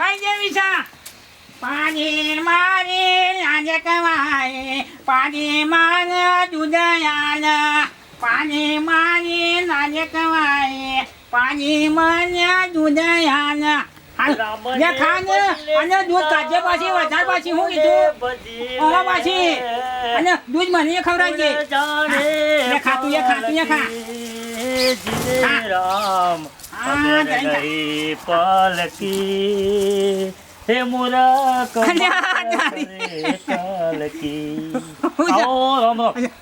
ભાઈ જેવી છે પાણી મારી લાગે કવાય પાણી માને દુદયાન પાણી મારી લાગે કવાય પાણી માને દુદયાન ને ખાને અને દૂધ કાઢે પાછી વધારે પાછી હું કીધું ઓવા પાછી અને દૂધ મને ખવડાવજે ને ખાતું એ ખા રામ પલકી હે મુરા પલકી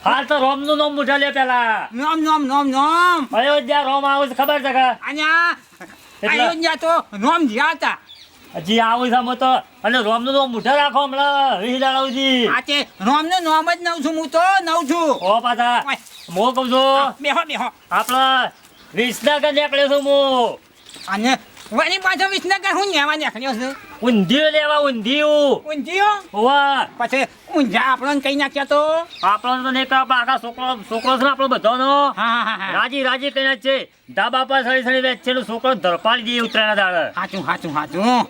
હાલ તો રોમ નું નામ મૂઠા લે પેલા નોમ નોમ નોમ નોમ અયોધ્યા રોમ આવું છે ખબર છે કે અયોધ્યા તો નોમ જ્યાં હતા હજી આવું છે અમે તો અને રોમ નું નામ મૂઠા રાખો હમણાં વિહિલાજી આ તે રોમ નું નામ જ નવ છું હું તો નવ છું ઓ પાછા હું કહું છું બેહો બેહો આપણા વિસનગર નીકળ્યો છું હું અને વળી પાછો વિસનગર હું લેવા નીકળ્યો છું ઊંધિયું લેવા ઊંધિયું ઊંધિયો હોવા પછી ઊંઝા આપણને કઈ નાખ્યા તો આપણો તો નહીં આપણા આખા છોકરો છે ને આપણો બધાનો હા રાજી કઈ છે ધાબા પર સડી વેચે છોકરો ધરપાડી દઈએ ઉતરાના દાડે હાચું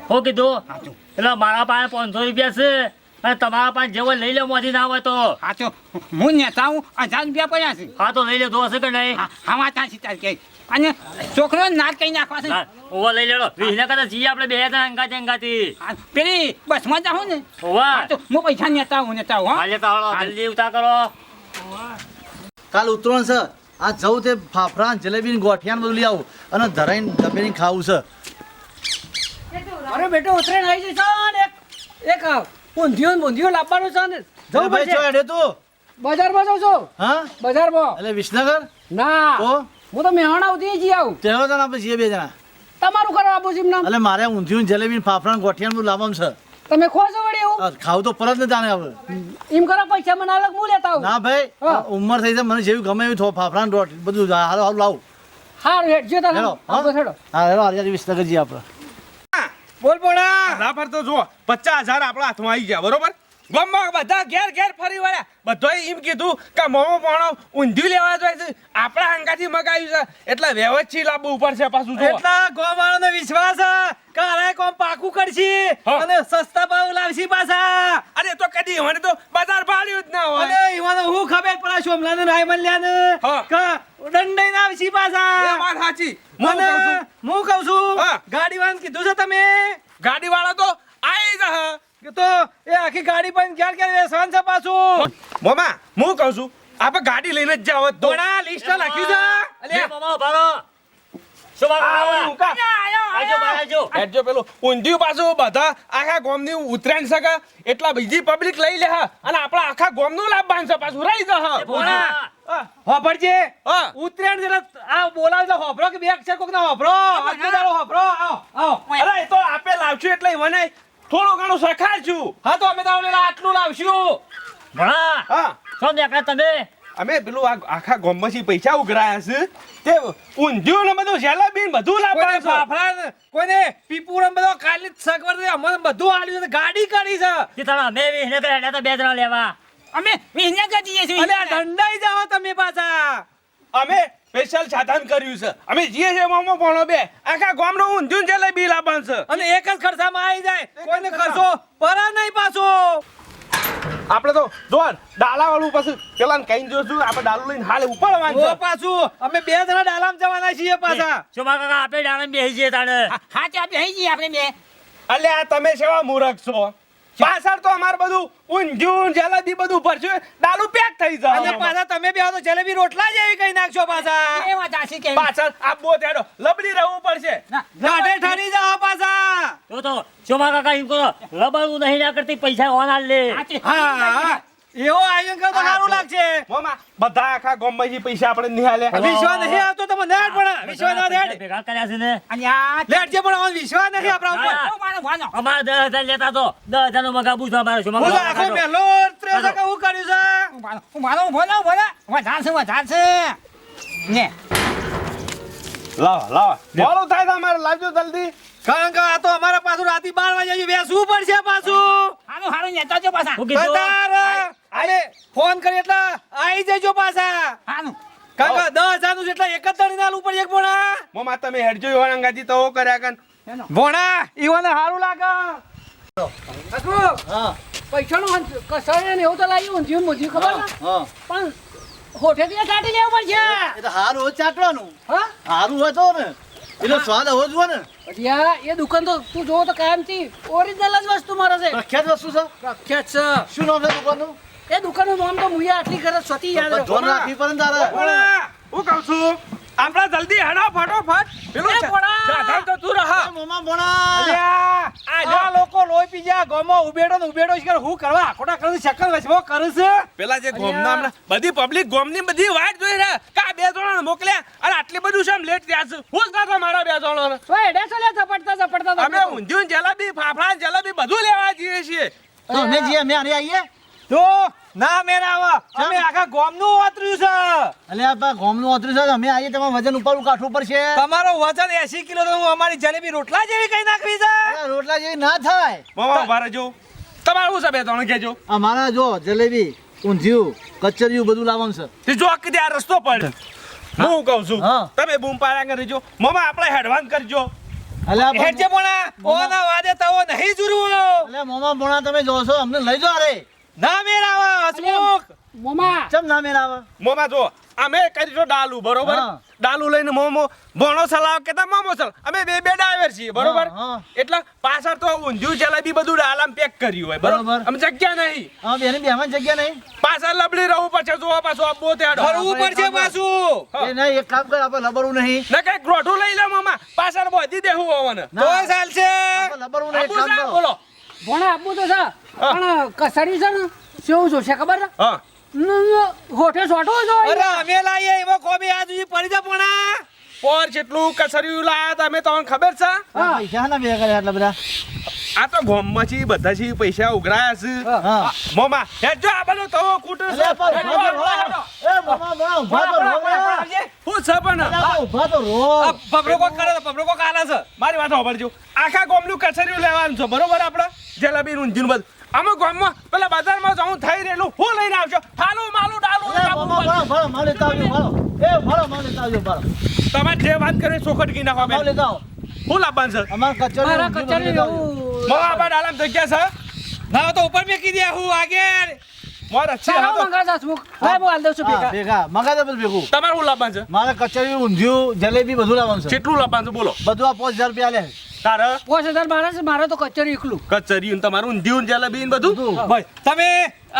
હું કીધું હાચું એટલે મારા પાસે 500 રૂપિયા છે અને તમારા પાસે જેવો લઈ લે મોથી ના હોય તો હાચું હું નેતા હું 1000 રૂપિયા પડ્યા છે હા તો લઈ લે તો હશે કે નહીં હા વાત સાચી તાર કે અને છોકરો નાક કઈ નાખવા છે ઓવા લઈ લેડો વિહને કરતા જઈએ આપણે બે જણા અંગાતી પેલી બસમાં જાઉં ને ઓવા તો હું પૈસા નેતા હું હા હાલે તો હાલો જલ્દી ઉતાર કરો કાલ ઉતરણ છે આ જવું તે ફાફડા જલેબી ગોઠિયા બધું લઈ આવું અને ધરાઈને દબેને ખાવું છે અરે બેટો ઉતરેણ આવી જશે ને એક ઊંધિયું લાવવાનું છે ને જવું ભાઈ પડશે છો એડે તું બજારમાં જાઉં છું હા બજારમાં એટલે વિસનગર ના તો હું તો મેહાણા ઉધી જઈ આવું તેનો જણ આપણે જઈએ બે જણા તમારું કરવા આપું છું એમ એટલે મારે ઊંધિયું જલેબી ફાફડા ગોઠિયા બધું લાવવાનું છે તમે ખો છો વળી એવું ખાવું તો પરત ને જાણે હવે એમ કરો પૈસા મને અલગ હું લેતા આવું ના ભાઈ હા. ઉંમર થઈ છે મને જેવું ગમે એવું ફાફડા બધું હાલો હાલો લાવું હારું હેડ જો તમે હેલો આપો હેડો હા હેલો આજે વિસનગર જઈએ આપણે બોલ બોલા રાફર તો જો 50,000 આપણા હાથમાં આવી ગયા બરોબર ગામમાં બધા ઘેર ફરી વળ્યા બધાએ એમ કીધું કે મોમો પોણો ઊંધિયું લેવા જાય છે આપણા હંગાથી મગાવ્યું છે એટલે વ્યવસ્થિત લાવવું પડશે પાછું જો એટલા ગોવાળોનો વિશ્વાસ કે અરે કોમ પાકું કરશી હા. અને સસ્તા ભાવ લાવશી પાછા અરે તો કદી મને તો બજાર ભાડ્યું જ ના હોય અને ઈવાનો હું ખબર પડે સોમલાને રાયમલ્યાને હા. કે દંડઈ આવશી એ પાછા વાત સાચી મને હું કહું છું હા. ગાડી વાળાને કીધું છે તમે ગાડી વાળા તો આવી જા કે તો એ આખી ગાડી પણ ક્યાં વેસવાન છે પાછું મોમા હું કહું છું આપણે ગાડી લઈને જ જાવ તો ધોળા લિસ્ટ લખ્યું છે લે મામા ભારો શું આવો, ઉકા. આજો આજો હેડજો પેલું ઊંધિયું પાછું બધા આખા ગોમની ઉતરાણ શકે એટલા બીજી પબ્લિક લઈ લે હા અને આપણા આખા ગોમનું લાભવાન છે પાછું રહી જા ધોળા હોભળજે હા. ઉતરેણ જરા આ બોલાવજો હોભળો કે બેક છે કોક ના હોભળો આજનો હોભળો આવો અરે એ તો આપે લાવશું એટલે મને થોડું ઘણું સખાડશું હા તો અમે તમને આટલું લાવશું ભણા હા શું નીકળ્યા તમે અમે પેલું આખા ગોમમાંથી પૈસા ઉઘરાયા છે તે ઊંધિયું ને બધું જલેબી ને બધું કોઈને લાવવાનું છે ફાફડા કોઈને પીપુર બધો કાલી સગવડ અમને બધું આલ્યું છે ગાડી કરી છે કે તમે અમે વિહને કર્યા તો બે જણા લેવા અમે વિસનગર જઈએ છીએ અને આ દંડાઈ જાઓ તમે પાછા અમે સ્પેશિયલ સાધન કર્યું છે અમે જઈએ છીએ મોમો પોણો બે આખા ગામનું ઊંધિયું ને જલેબી લાવવાનું છે અને એક જ ખર્ચામાં આવી જાય કોઈને ખર્ચો પરા નહીં પાછો આપણે તો જો ડાલા વાળું પછી પેલા કઈ જોશું આપણે ડાલું લઈને હાલે ઉપાડવાનું ઓ છે પાછું અમે બે જણા ડાલામ જવાના છીએ પાછા શું કાકા આપણે ડાળે બેસી જઈએ તાણે હા ત્યાં બેસી જઈએ આપણે બે અલ્યા આ તમે સેવા મૂરખ છો પાછળ તો અમાર બધું ઊંધિયું જલેબી બધું ભરશું ડાલું પેક થઈ અને જાય પાછા તમે બે તો જલેબી રોટલા જેવી કઈ નાખશો પાછા એ વાત સાચી કે પાછળ આપવો તેડો લબડી રહેવું પડશે ગાઢે ઠરી જાઓ પાછા તો શું કાકા એમ કરો લબાડવું નહીં ના કરતી પૈસા ઓન આલ લે હા એવો આયોજન કરો તો સારું લાગશે મોમા બધા આખા ગામમાંથી પૈસા આપણે નિહાલે વિશ્વાસ નહીં આવતો તો મને હેડ પણ વિશ્વાસ ના હેડ ભેગા કર્યા છે ને અને આ લેટ જે પણ અમને વિશ્વાસ નહીં આપણા ઉપર ઓ મારો ભાનો અમારે 10,000 લેતા તો 10,000 નો મગાવું છું અમારે શું હું તો આખો મેલો ત્રેસ ટકા હું કર્યું છે મારો ભોનો વધાર છે ને લાવા મોડું થાય તો અમારે લાવજો જલ્દી કારણ કે આ તો અમારા પાછું રાતે 12 વાગે બેસવું પડશે પાછું હારું નેતા જો પાછા હું કીધું બતાર અરે ફોન કરી એટલે આવી જજો પાછા હારું કારણ કે 10,000 નું એટલે એક જ દણી ના ઉપર એક પોણા મોમા તમે હેડજો એવા અંગાજી તો કર્યા કન ભોણા ઈવોને સારું લાગે હસમુખ, હા પૈસાનું કસાય ને એવું તો લાગ્યું ઊંધિયું મૂંધિયું ખબર ને? હા પણ હોઠેથી ચાટી લેવું પડશે. એ તો હારું હોય ચાટવાનું હા હારું હોય તો ને એનો સ્વાદ હોવો જોઈએ ને પછી આ એ દુકાન તો તું જોવો તો કાયમથી ઓરિજિનલ જ વસ્તુ મળે છે. પ્રખ્યાત વસ્તુ છે પ્રખ્યાત છે. શું નામ છે દુકાનનું એ દુકાનનું નામ તો મુયા આટલી ઘરે સ્વતી યાદ રાખો. ધોન રાખવી પડે ને તારે ભોળા, હું કહું છું આપણે જલ્દી હેડો ફટોફટ પેલું એ ભોળા! સાધન તો તું રહા મોમા ભોણા અલ્યા, આ લોકો લોહી પી ગયા ગોમાં ઉબેડો ને ઉબેડો છે હું કરવા ખોટા કરે શકલ વસમો કરે છે. પેલા જે ગોમના હમણાં બધી પબ્લિક ગોમની બધી વાટ જોઈ રહ્યા કા બે જણા મોકલ્યા અને આટલી બધું છે લેટ થયા છે હું જ કાઢો મારા બે જણા તો એડે ચાલે ઝપટતા ઝપટતા અમે ઊંધિયું જલેબી ફાફડા જલેબી બધું લેવા જઈએ છીએ તો અમે જે અમે આરે આવીએ તો ના મેરાવા અમે આખા ગોમનું વાતર્યું છે. એટલે આ ગોમનું ઓતરું છે અમે આવીએ તમારે વજન ઉપાડવું કાઠું પડશે તમારો વજન 80 કિલો તો હું અમારી જલેબી રોટલા જેવી કઈ નાખવી છે. અરે રોટલા જેવી ના થાય મામા બારે જો તમારું શું છે બે ત્રણ કેજો અમારા જો જલેબી ઊંધિયું કચરિયું બધું લાવવાનું છે તે જો કે આ રસ્તો પડ હું કહું છું હા. તમે બૂમ પાડ્યા કરજો મામા આપણે હેડવાન કરજો એટલે આ હેડજે પોણા ઓના વાદે તવો નહીં જુરવો. એટલે મોમા ભોણા તમે જો છો અમને લઈ જાઓ અરે ના મેરાવા હસમુખ મોમા ચમ ના મેર આવે મોમા જો અમે કરીશું ડાલુ બરોબર હા. ડાલુ લઈને મોમો ભણો સલાવ કેતા મોમો સલાવ અમે બે ડ્રાઈવર છીએ બરોબર હા, હા. એટલે પાછળ તો ઊંધિયું જલેબી બધું ડાલામ પેક કર્યું હોય બરોબર બરોબર. અમે જગ્યા નહીં હા બેને બેહવાની જગ્યા નહીં પાછળ લબડી રહું પડશે જો પાછું આપવો તે ફરવું પડશે પાછું. હા. એ નહીં એક કામ કર આપણે લબડવું નહીં ને કઈક રોઠું લઈ લે મામા પાછળ બોધી દેવું હોવાને ના. તો ચાલશે. આપણે લબડવું નહીં એક આપવું કામ છે? કરો બોલો ભોણા આપવું તો છે પણ કસરી છે ને કેવું જોશે ખબર છે? હા હોઠે સોટો જોઈએ. અરે અમે લાઈએ એમાં કોબી આ સુધી પડી જા પોણા પોર જેટલું કસર્યું લાયા તમે તમને ખબર છે આ પૈસા ના બે કર્યા એટલા બધા આ તો ગોમમાંથી બધા છે પૈસા ઉઘરાયા છે હા મોમા હેડજો આ બધું તો કૂટે છે અરે પણ ઉભા તો રહો. એ મોમા ભોણા ઉભા તો રહો યાર. હું છે પણ અરે ઉભા તો રહો પબરો કોક કરે પબરો કોક આલે છે મારી વાત સાંભળજો આખા ગોમનું કચરિયું લેવાનું છે બરોબર આપણે જલેબી ઊંધિયું બધું અમે ગોમમાં પેલા બજારમાં જવું થઈ રહેલું હું લઈને આવજો થાલું માલું ડાલું એ મોમા ભોણા ભોણા માલ લેતા આવજો ભોળો એ ભોળો માલ લેતા આવજો ભોળો તમે જે વાત કરે ચોખટ કી નાખો માલ બેન લેતા આવો હું લાવવાનું છે અમાર કચરી મારા ઊંધિયું કચરી બધું લેતા આવજો. એવું મોવા આપણા ડાલામ જગ્યા છે ના તો ઉપર મેકી દે હું આગળ મારા છે ચાલો હા તો મંગા હસમુખ ભાઈ હું હાલ દઉં છું હા, ભેગા. ભેગા મગા દે બધું ભેગું તમારે હું લાવવાનું છે મારે કચરી ઊંધિયું જલેબી બધું લાવવાનું છે કેટલું લાવવાનું છે બોલો બધું આ 5000 રૂપિયા લે તારે 5000 મારા છે મારે તો કચરી એકલું. કચરિયું ને તમારું ઊંધિયું ને જલેબી ને બધું બધું ભાઈ તમે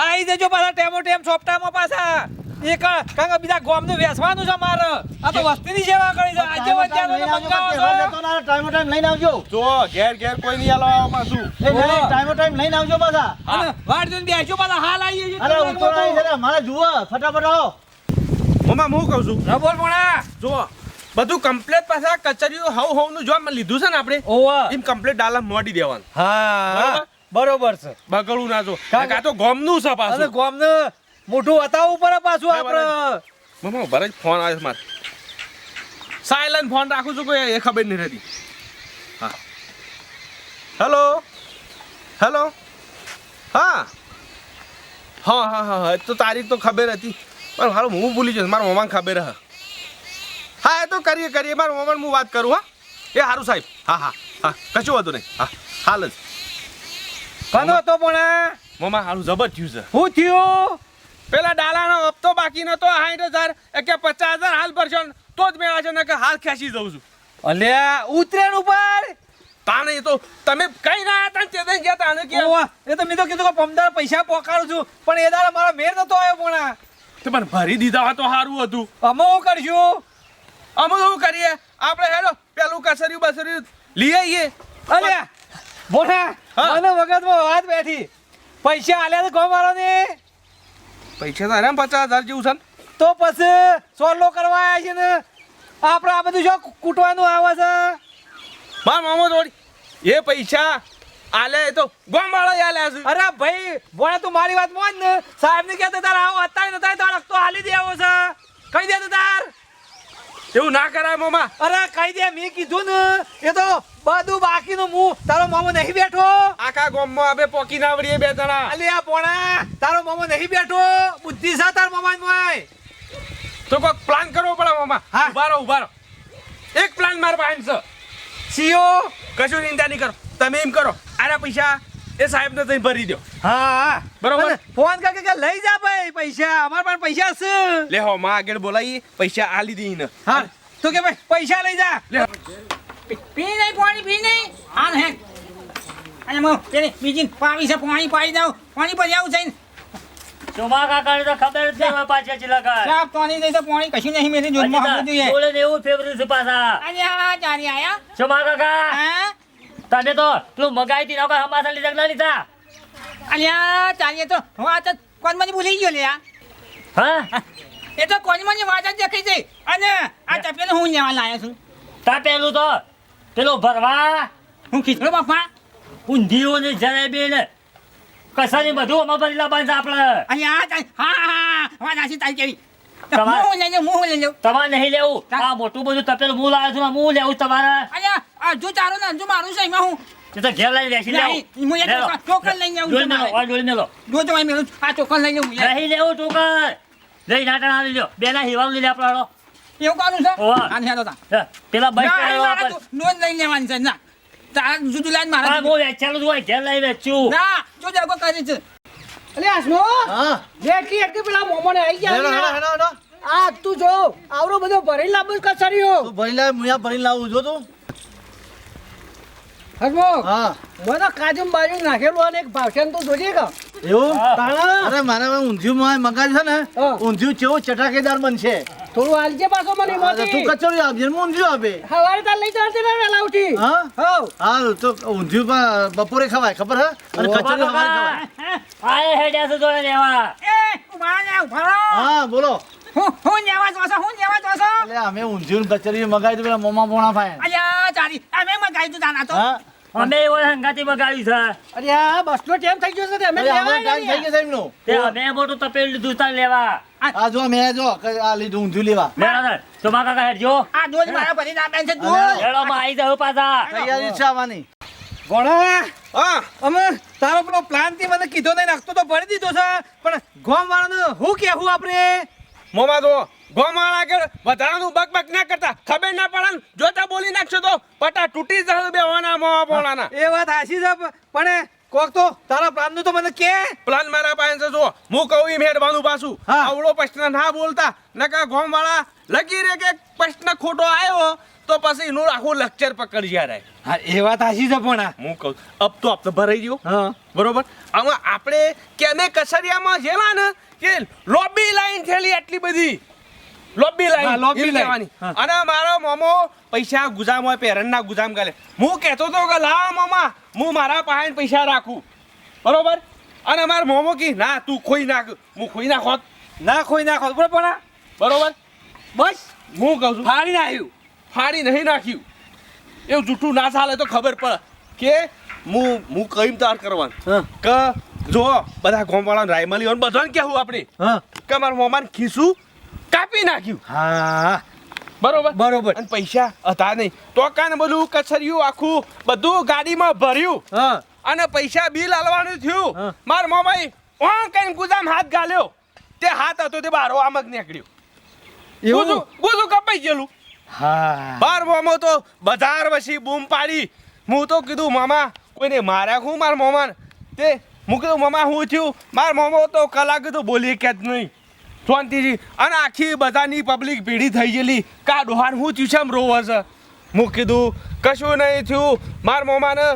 આઈ જજો પાછા ટેમો ટેમ સોપટામાં પાછા એક કારણ કે બીજા ગોમનું વેસવાનું છે મારે આ તો વસ્તીની સેવા કરી છે આજે ટાઈમ વચ્ચે લઈને આવજો, મંગાવો ટાઈમ ટાઈમ લઈને આવજો જો ઘેર ઘેર કોઈ નહીં આલો પાછું એ નહીં, ટાઈમ લઈને આવજો પાછા અને વાડ જોઈને બેસજો પાછા હાલ આવીએ છીએ અરે ઉતો નહીં જરા મારે જુઓ ફટાફટ આવો મમ્મા હું કહું છું રબોલ પોણા જો બધું કમ્પ્લીટ પાછા કચરિયું હવ નું જો લીધું છે ને આપણે ઓવા એમ કમ્પ્લીટ ડાલા મોડી દેવાનું હા બરોબર છે બગડું ના જો કાં તો ગોમનું છે અને પાછું ગોમને મોઢું બતાવવું પડે પાછું આપણે મમ્મા બરાબર ફોન આવે છે મારે સાયલન્ટ ફોન રાખું છું કોઈ એ ખબર નહીં રહેતી હા હેલો હેલો હા હા હા હા હા તો તારીખ તો ખબર હતી પણ મારું હું ભૂલી જઈશ મારા મમ્માને ખબર હ હા એ તો કરીએ મારા મમ્માને હું વાત કરું હા એ સારું સાહેબ હા હા હા કશું વાંધો નહીં હા હાલ જ કનો તો પોણા મમ્મા સારું જબર થયું છે શું થયું પેલા ડાલાનો હપ્તો બાકી નતો 60,000 કે 50,000 હાલ ભરશો ને તો જ મેળા છે ને કે હાલ ખેંચી દઉં છું અલ્યા ઉતરેણ ઉપર તાને એ તો તમે કઈ ના હતા તે દઈ ગયા તાને કે ઓવા એ તો મેં તો કીધું કે પમદાર પૈસા પોકાડું છું પણ એ દાડા મારા મેર નતો આવ્યો પોણા તે પણ ભરી દીધા હોત તો સારું હતું અમે શું કરશું અમે શું કરીએ આપણે હેડો પેલું કસર્યું બસર્યું લઈ આવીએ અલ્યા બોલા હા. મને વખતમાં વાત બેઠી પૈસા આલ્યા તો ગોમારો ને પૈસા તો આરામ 50,000 જેવું છે ને તો પછી સોલો કરવા આવ્યા છે ને આપણે આ બધું શું કૂટવાનું આવે છે મારા મામો થોડી એ પૈસા આલે તો ગોમવાળા આલ્યા છે અરે ભાઈ બોલા તું મારી વાત મોન ને સાહેબ ને કહેતા તાર આવો અત્યારે નતા તો રસ્તો હાલી દે આવો છે કહી દે તું તાર એવું ના કરાય મામા અરે કહી દે મેં કીધું ને એ તો બધું બાકીનું મું તારો મામો નહીં બેઠો આખા ગામમાં આપણે પોકી ના વળીએ બે જણા અલી આ પોણા તારો મામો નહીં બેઠો બુદ્ધિ છે તાર મામા મોય તો કોઈક પ્લાન કરવો પડે મામા હા. ઉભા રહો એક પ્લાન મારા પાસે છે સીઓ કશું ચિંતા નહીં કરો તમે એમ કરો આના પૈસા એ સાહેબને તમે ભરી દો હા બરોબર. અને ફોન કર કે લઈ જા ભાઈ પૈસા અમાર પાસે પૈસા છે લે હો માં આગળ બોલાવી પૈસા આ લીધી ને હા તો કે ભાઈ પૈસા લઈ જા લે પી નહીં પાણી પી નહીં હાલ હે અને હું પેલી બીજી પાવી છે પાણી પાઈ દઉં પાણી પર આવું છે ચોમા કાકાને તો ખબર જ નહીં હોય પાછા ચીલા કા સાહેબ પાણી નહીં તો પાણી કશું નહીં મેરી દૂધમાં હમણાં જોઈએ બોલે ને એવું ફેવરેટ છે પાછા અરે આ ચારી આયા ચોમા કાકા હા તને તો પેલું મગાઈ થી નોકા હમાસા લીધા કે ના લીધા અલ્યા ચાલીએ તો હું આ તો કોનમાંથી ભૂલી ગયો લે હા એ તો કોનમાંથી વાત જ દેખાઈ છે અને આ તપેલું હું લેવા લાયો છું તા પેલું તો પેલું ભરવા હું ખીચડો બાપા ઊંધિયું ને જલેબી ને કસાની બધું અમાર ભરી લાવવાનું છે આપણે અલ્યા હા હા વાત આશી તારી કેવી તમારે- હું લઈ લઉં હું લઈ લઉં તમારે નહીં લેવું આ મોટું બધું તપેલું હું લાવ્યો છું ને હું લેવું તમારે અલ્યા અડધું તારું ને અડધું મારું છે એમાં હું તે તો ઘેર લઈને બેસી લેવું નહીં, હું એક ચોકર લઈને આવું છું મારે. જોઈ મેલો જો તો મેલું આ ચોકર લઈને આવું યાર. નહીં લેવું ટોકર લઈ નાટા આવી લ્યો બેના હિવાનું લઈ લે આપણે હાલો. એવું કરું છે ઓવા. હા હેલો તા હે, પેલા બસ ના, સ્ટેન્ડ મારા વાપર. નોંધ લઈને લેવાની છે ના તાર જુદું લાઈન હા, મારા હું વેચાલું છું, ઘેર લઈ વેચું ના જો જગો કરી છે અલે આસમો હા બેટલી એટલી પેલા મોમોને આવી હેડો હેડો ગયા હેડો હેડો આ તું જો આવડો બધો ભરી લાવું કસરીઓ તું ભરી લાવ મુયા ભરી લાવું જો તું હસમો હા મને કાજુ બાજુ નાખેલું અને એક ભાવશે તો જોજે કા એવું તાણા અરે મારે ઊંધિયું માં મગાવ્યું છે ને હા. ઊંધિયું કેવું ચટાકેદાર બનશે થોડું હાલજે પાછો મને હા, તો તું એમાંથી કચોરી આપજે ને ઊંધિયું આપે હવારે તાર લઈ જશે ને વેલા ઉઠી હા હવ હા તો ઊંધિયું પણ બપોરે ખવાય ખબર હે અને કચોરી સવારે ખવાય આય હેડ્યા છે જોડે લેવા એ ઉભા ને ઉભા રહો. હા બોલો હું લેવા જોશો હું લેવા જોશો એટલે અમે ઊંધિયું ને કચોરી મગાવી તો પેલા મોમાં પોણા ફાય અલ્યા ચારી અમે મંગાવી તું તાના તો હા અમે એવો હંગાતી મગાવ્યું છે અરે આ બસનો ટાઈમ થઈ ગયો છે તે અમે અરે લેવા આપણે ટાઈમ થઈ આવ્યા. ગયો છે એમનો તે અમે મોટું તપેલું લીધું તાર લેવા આ જો મેં જો આ લીધું ઊંધિયું લેવા લેવા ચોમા કાકા હેડજો આ દૂધ મારા ભરીને આપે છે દૂધ હેડો માં આવી જાવ પાછા તૈયારી છે આવવાની ભોળા હા અમે તારો પેલો પ્લાન થી મને કીધો નહીં નાખતો તો ભરી દીધો છે પણ ગોમ વાળાનું હું કેવું આપણે મોમાં તો ગોમાળ આગળ વધારાનું બકબક ના કરતા ખબર ના પડે ને, જોતા બોલી નાખશો તો પટા તૂટી જશે બેવાના મોવા પોણાના એ વાત હાચી છે પણ કોક તો તારા પ્લાન નું તો મને કે પ્લાન મારા પાસે છે જો હું કહું એમ હેડવાનું પાછું હા. આવડો પ્રશ્ન ના બોલતા નકા ગોમ વાળા લગી રે કે પ્રશ્ન ખોટો આવ્યો તો પછી એનું આખું લેક્ચર પકડી જાય હા એ વાત હાચી છે પણ હું કહું અબ તો આપતો ભરાઈ ગયો હા બરોબર આમાં આપણે કેને કસરિયામાં જેલા ને કે લોબી લાઈન થયેલી આટલી બધી લોબી હા, લાઈન લોબી એમ લાઈન. કહેવાની. હા. અને મારો મોમો પૈસા ગુજામ હોય પેરનના ગુજામ ગાલે હું કહેતો તો કે લા મોમા હું મારા પાસે પૈસા રાખું બરોબર અને મારો મોમો કી ના તું ખોઈ નાખ હું ખોઈ નાખોત ના કોઈ ના ખોદ પણ બરોબર બસ હું કહું છું ફાડી નાખ્યું ફાડી નહીં નાખ્યું એવું જૂઠું ના ચાલે તો ખબર પડે કે હું કઈ તાર કરવાનું હા કે જો બધા ગોમવાળા રાયમલી હોય ને બધાને કહેવું આપણે હા કે મારા મોમાને ખીસું કાપી નાખ્યું હા બરોબર બરોબર. અને પૈસા હતા નહીં તો કાને બધું કચરિયું આખું બધું ગાડીમાં ભર્યું હા અને પૈસા બિલ આલવાનું થયું હા. માર મોમાઈ ઓં કઈ ગુદામ હાથ ગાલ્યો તે હાથ હતો તે બારો આમક નીકળ્યો એવું ગુજુ કપાઈ ગયેલું હા બાર મોમો તો બધાર વસી બૂમ પાડી હું તો કીધું મામા કોઈને માર્યા હું માર મોમાને તે હું કીધું મામા હું થયું માર મોમો તો કલાક તો બોલી કે જ નહીં શાંતિજી અને આખી બધાની પબ્લિક ભીડી થઈ ગયેલી કા ડોહાન હું થયું છે આમ રોવે છે હું કીધું કશું નહીં થયું માર મોમાને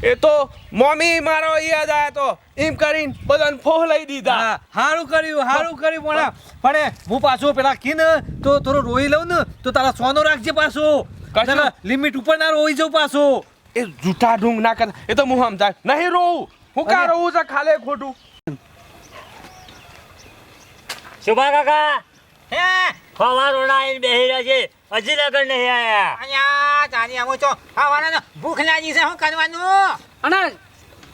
એ તો મોમી મારો યાદ આવ્યો તો એમ કરીને બધાને ફોહ લઈ દીધા હા હારું કર્યું પણ હું પાછો પેલા કી ને તો થોડો રોઈ લઉં ને તો તારા સોનો રાખજે પાછો કશું? લિમિટ ઉપર ના રોઈ જાઉં પાછો એ જૂઠા ઢોંગ ના કરતા એ તો હું સમજાય નહીં રોવું હું કા રોવું છે ખાલે ખોટું શુભા કાકા હે ખવા રોડા આવીને બેહી રહ્યા છે હજી લગન નહીં આયા અલ્યા ચારી આવો છો ખાવાના ભૂખ લાગી છે શું કરવાનું અને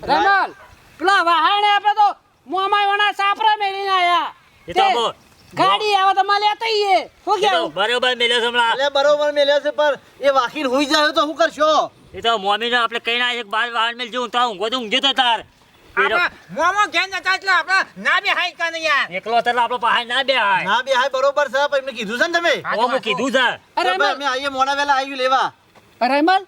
રમલ પેલા વાહણે આપણે તો મોમાય વણા સાપરા મેળીને આયા એ તો બો- ગાડી આવે તો માં લેતા આઈએ શું એ તો કેવું બરોબર મેલ્યો છે હમણાં એટલે બરોબર મેલ્યા છે પણ એ વાકીને હોઈ જાય તો શું કરશો એ તો મોમીને આપણે કઈ ના એક બાર વાહન મેલ જેવું તા ઊંઘો તો ઊંઘ્યો તો તાર એ તો આપણે મોમો ઘેર નતા એટલે આપણે ના બે હાઈ કાને યાર એકલો તરલા આપણો પાસે ના બે હાય ના બે હાય બરોબર છે પણ એમને કીધું છે ને તમે ઓ હું કીધું છે અરે અમે આવીએ મોડા વેલા આવ્યું લેવા રમલ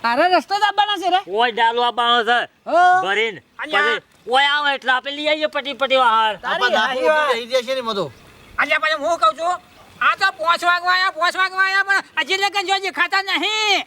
આરે રસ્તો જ આવવાના છે રે ઓય ડાલો આપવાનો છે હા. ભરીને અહીંયા. પછી ઓય આવે એટલે આપણે લઈ આવીએ પટી વાહર આપણા નાખવું એટલે થઈ જશે ને બધો. અલ્યા પછી હું કહું છું આ તો 5 વાગવા આવ્યા પણ હજી લગન જો ખાતા નહીં.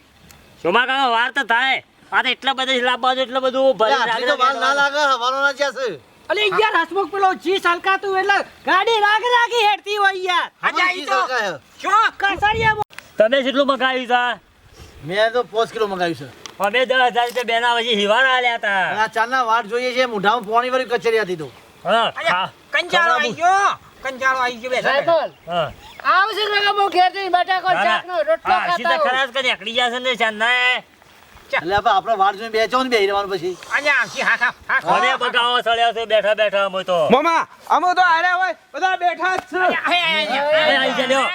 શોભા કાકા વાર તો થાય આ તો એટલા બધા લાવવા દો એટલે બધું ભરી આટલી તો વાર ના લાગે હવારોના જ્યાં છે. અલે યાર હસમુખ પેલો જી સલકાતું એટલે ગાડી રાખી હેડતી હોય યાર અલ્યા ઈ તો સરકાય. શું કસારિયા તમે કેટલું મગાવ્યું છે મેં તો 5 કિલો મંગાવ્યું છે. અમે 10,000 રૂપિયા બેના પછી હિવાના આલ્યા હતા અને આ ચાના વાટ જોઈએ છે મોઢામાં પોણી વાળી કચેરી હતી તો. હા અલ્યા કંજાળો આવી ગયો બેઠા બેઠા. સાયકલ હા આવશે ને બહુ ઘેર જઈને બટાકો શાકનો રોટલો હા સીધા ખાતા ખરાશ કરી નીકળી જશે ને ચાંદના એટલે આપણે વાટ જોઈને બેસો ને બેહી રહેવાનું પછી. અલ્યા આવશે હા મને બગાવો સળ્યા છે બેઠા બેઠા અમે તો મામા અમે તો આર્યા હોય બધા બેઠા જ છે આવી જા લ્યો.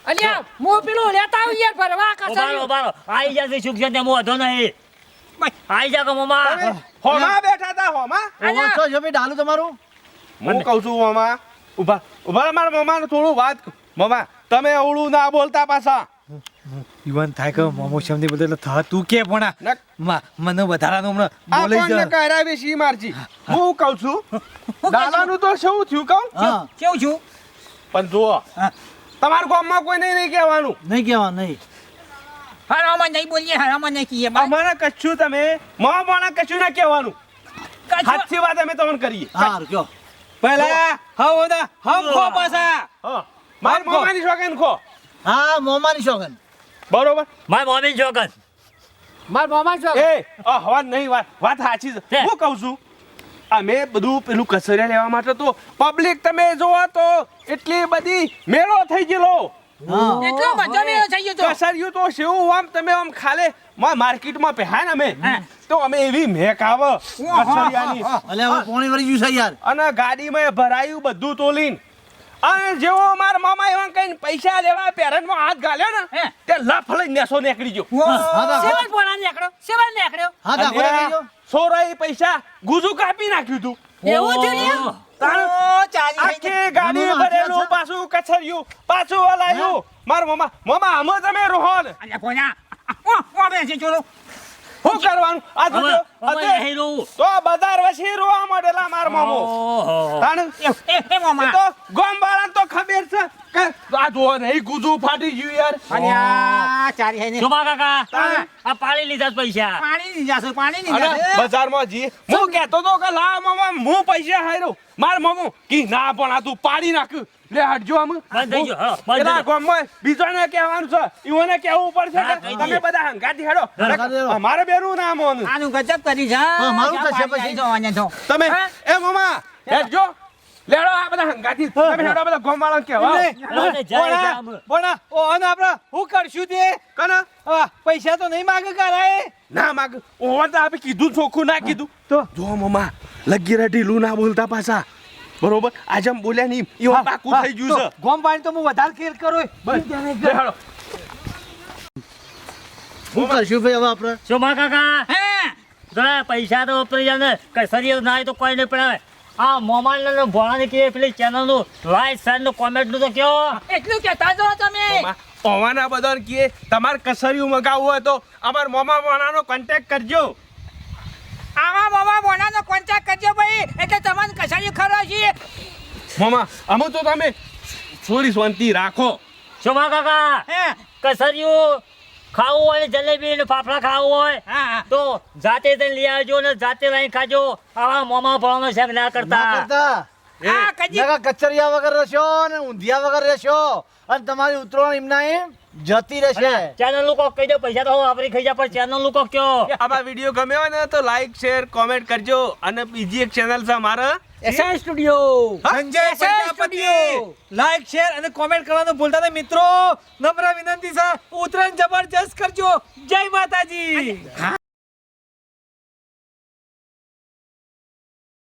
અલ્યા હું પેલું લેતા આવું યાર ભરવા ઉભારો કસારિયો ઉભારો આવી જશે સુખ છે તેમ વધો નહીં આવી જા કે મમ્મા હોમા બેઠા હતા હોમા ઓહો, છો જો ભાઈ ડાલું તમારું. હું કહું છું મામા ઉભા મારા મમ્માને થોડું વાત મમ્મા તમે અવળું ના બોલતા પાછા ઈવન થાય કે મોમો શબ્દ બધે એટલે થા તું કે પણ નક. મને વધારાનું હમણાં આ બોલી કોણને જ કહેરાવી સી મારજી હું કહું છું દાદાનું તો શું થયું કહું હા કેવું છું પણ જુઓ તમારા ગામમાં કોઈ નહીં કહેવાનું નહીં કહેવાનું નહીં. હરામાં નહીં બોલીએ હરામાં નહીં કહીએ બસ. અમારા કશું તમે મોણા કશું ના કહેવાનું કશું- સાચી વાત અમે તમને કરીએ હા કયો. પહેલા હમ ખો પાછા હા મારી મમ્માની શોખીન ખો હા મોમાની શોખન. બરોબર મારી મમ્મી જોગન માર મામા છો એ હવા નહીં વાત સાચી છે હે. હું કહું છું અમે બધું પેલું કસરિયા લેવા માટે તો પબ્લિક તમે જોવો તો એટલી બધી મેળો થઈ ગયેલો હા એટલો બધો મેળો થઈ ગયો તો. કસરિયું તો શેવું આમ તમે આમ ખાલે માર્કેટમાં પહેરાય ને અમે તો અમે એવી મેક આવે કસરિયાની એટલે હવે પોણી વાળી જ્યુસ છે યાર. અને ગાડીમાં ભરાયું બધું તોલીને અને જેવો મારા મામા એવા કઈ પૈસા લેવા પેરનમાં હાથ ગાલ્યો ને હે. તે લફ લઈને નેસો નીકળી ગયો હા તો સેવન પોણા નીકળ્યો સેવન નીકળ્યો હા તો આખો રહી ગયો. સોરાઈ પૈસા ગુજુ કાપી નાખ્યું તું એવું થયું યાર? ઓ, ચાલી થઈ ગઈ. આખી ગાડી મામા, ભરેલું હાથે પાછું કચરિયું પાછું હલાયું મારા મામા આમ તમે રોહન અલ્યા કોના ઓ બેસી ચોરો શું કરવાનું આ તો જો, અમે અતે નહીં રહું તો બજાર વસી રોવા મળેલા માર મામો તાણ એ મામા તો ગોમ વાળા તો ખબર છે કે આ જો નહીં ગુજુ ફાટી ગયું યાર અલ્યા ચાલી થઈ ને. શોભા કાકા હા. આ પાડી લીધા છે પૈસા પાણી ની જાશે પાણી ની અને જાશે. બજારમાં જી હું કહેતો તો કે લા મામા હું પૈસા હાર્યો માર મામો કી ના પણ આ તું પાડી નાખ લે હટજો આમ બંધ થઈ ગયો, હા, બંધ થઈ પેલા ગયો. ગામમાં બીજાને કહેવાનું છે ઈઓને કહેવું પડશે હા, કે કહી તમે દે. બધા હંગાથી હેડો હંગાથી હેડો. અમારે બેરું ના મોન આનું ગજબ કરી છે હા, મારું જ્યાં થશે પાણી પછી. આવી જવાને તો. તમે હા? એ મામા હેડજો લેડો આ બધા હંગાથી તમે હેડો આ બધા ગામ વાળાને કહેવા અમે જાય છે આમ. પણ ઓન આપણે શું કરશું તે કના પૈસા તો નહીં માગે કરાય ના માગ ઓવા તો આપે કીધું ચોખ્ખું ના કીધું તો જો મામા લગીરા ઢીલું ના બોલતા પાછા બરોબર આજે આમ બોલ્યા નહીં એવું પાકું થઈ ગયું છે ગોમ પાણી તો હું વધારે ખેલ કરું બસ લેડો શું કરશું ભાઈ હવે આપણે? શોભા કાકા હે જરા પૈસા તો વપરાઈ જાય ને કઈ શરીર ના હોય તો કોઈ નહીં પડે આ મોમાન ને ભોળાને કે પેલી ચેનલ નું લાઈક શેર નું કોમેન્ટ નું તો કયો એટલું કહેતા જો તમે ઓવાના બધા કીએ તમારે કસરિયું મગાવવું હોય તો અમાર મોમા મોનાનો કોન્ટેક્ટ કરજો આવા મામા બોનાનો કોન્ટેક્ટ કરજો ભાઈ એટલે તમને કસાઈ ખરો છે. મોમા અમે તો તમે થોડી શાંતિ રાખો શોભા કાકા હે કસરિયું ખાવું હોય ને જલેબી ને ફાફડા ખાવું હોય હા હા. તો જાતે જઈને લઈ આવજો ને જાતે લઈને ખાજો આવા મોમા ભોળાનો શેક ના ના કરતા કરતા. આ કજી નકા કચરિયા વગર રહેશો ને ઊંધિયા વગર રહેશો અને તમારી ઉતરણ એમના એમ જતી રહેશે. ચેનલ નું કોક કહી દો પૈસા તો વાપરી ખાઈ જાય પણ ચેનલ નું કોક કયો આમાં વિડીયો ગમ્યો હોય ને તો લાઈક શેર કોમેન્ટ કરજો અને બીજી એક ચેનલ છે મારે SI studio Sanjay Prajapati like share અને કોમેન્ટ કરવાનું ભૂલતા નહીં મિત્રો નમ્ર વિનંતી છે ઉતરાયણ જબરજસ્ત કરજો જય માતાજી